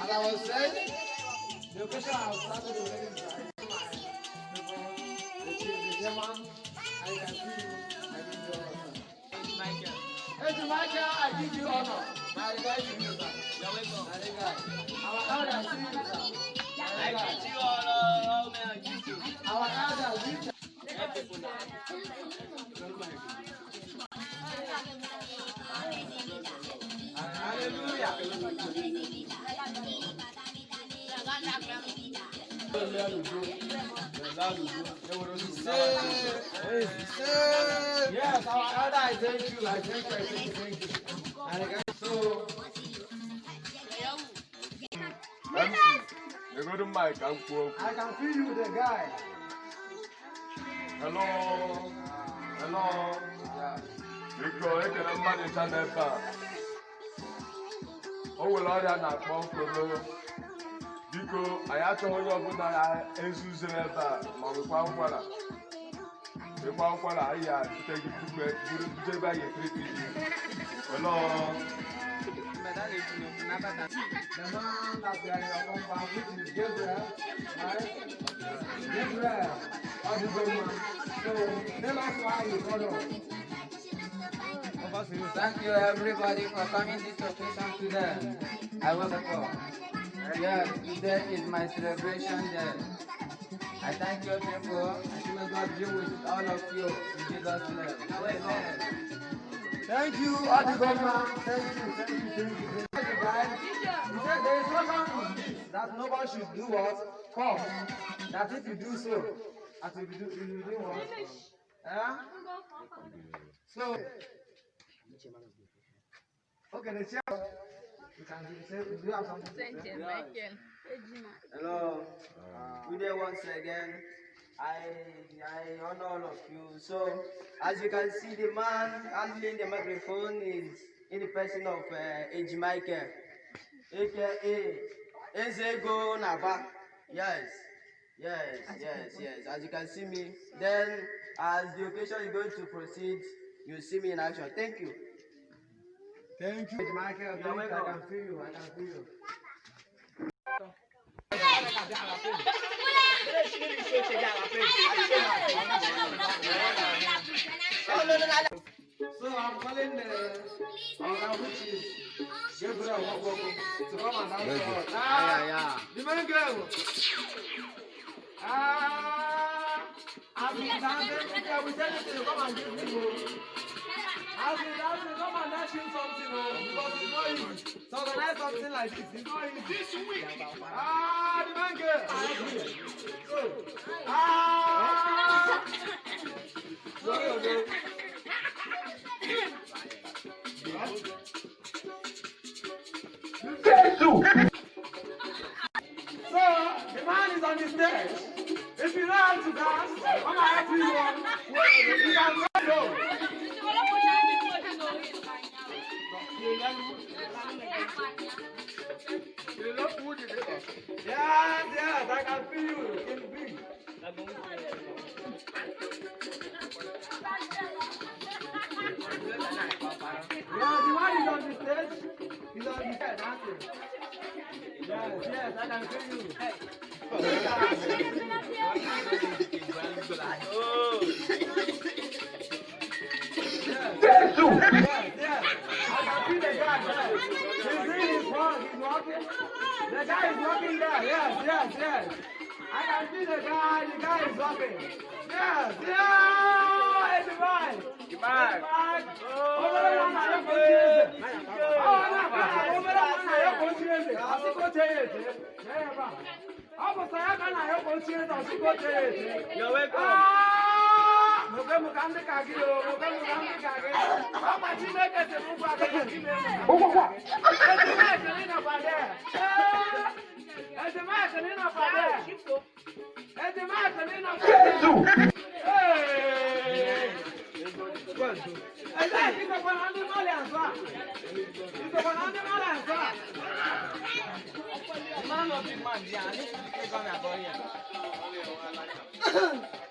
As I was saying, the question I started already is the German, I can see you, I give you honor. Michael. Hey, Michael, I give you honor. My guy, you sir. You're welcome. My guy. Our elder, see you, sir. I give you honor, I give you. Our elder, give you. Hallelujah. Yes, our elder, I thank you. I thank you. And again, so. You go to Mike, I'm cool. I can feel you, the guy. Hello. Hello. Yeah. You go, you can manage on that bar. Oh, well, I am not comfortable. Because I have to hold up with my Jesus in that bar. Mamma, Pamela. The Pamela, I have to take it to bed. You don't buy your 3 people. Hello. The man that we are in our compound, which is Gabriel, right? Gabriel, how do you go, man? So, tell us why you got up. Thank you everybody for coming this occasion today. I was for. Yes, today is my celebration day. I thank you people. I may God be with all of you in Jesus' name. Thank you, Adigoma. Thank you. Guys, he said there is something that nobody should do what? Come. That if you do so, as if you do what? So, okay, the chair. You can do you have something to say? Hello. Good day once again. I honor all of you. So, as you can see, the man handling the microphone is in the person of Eji Michael, aka Ezego Naba. Yes. As you can see me, then as the occasion is going to proceed, you see me in action. Thank you. Thank you, Michael. I can feel you. So I'm calling the which is Gabriel to come and answer. Yeah. The man girl. I've been dancing. We tell you to come and give me more. I've been dancing. Come and dance him something, because it's not easy. To organize something like this, it's not easy. This week. The man girl. So, the man is on the stage. If you know how to dance, come on, everyone. You can go. Yes, I can feel you. In big. Yeah, the one is on the stage. He's on the stage dancing. Yes, I can feel you. Yes. I can feel the guy there. He's doing his work. He's walking. The guy is walking there. Yes. I can see the guy is walking. Yes. It's right. You're welcome. Man of the man, yeah, I need to come here.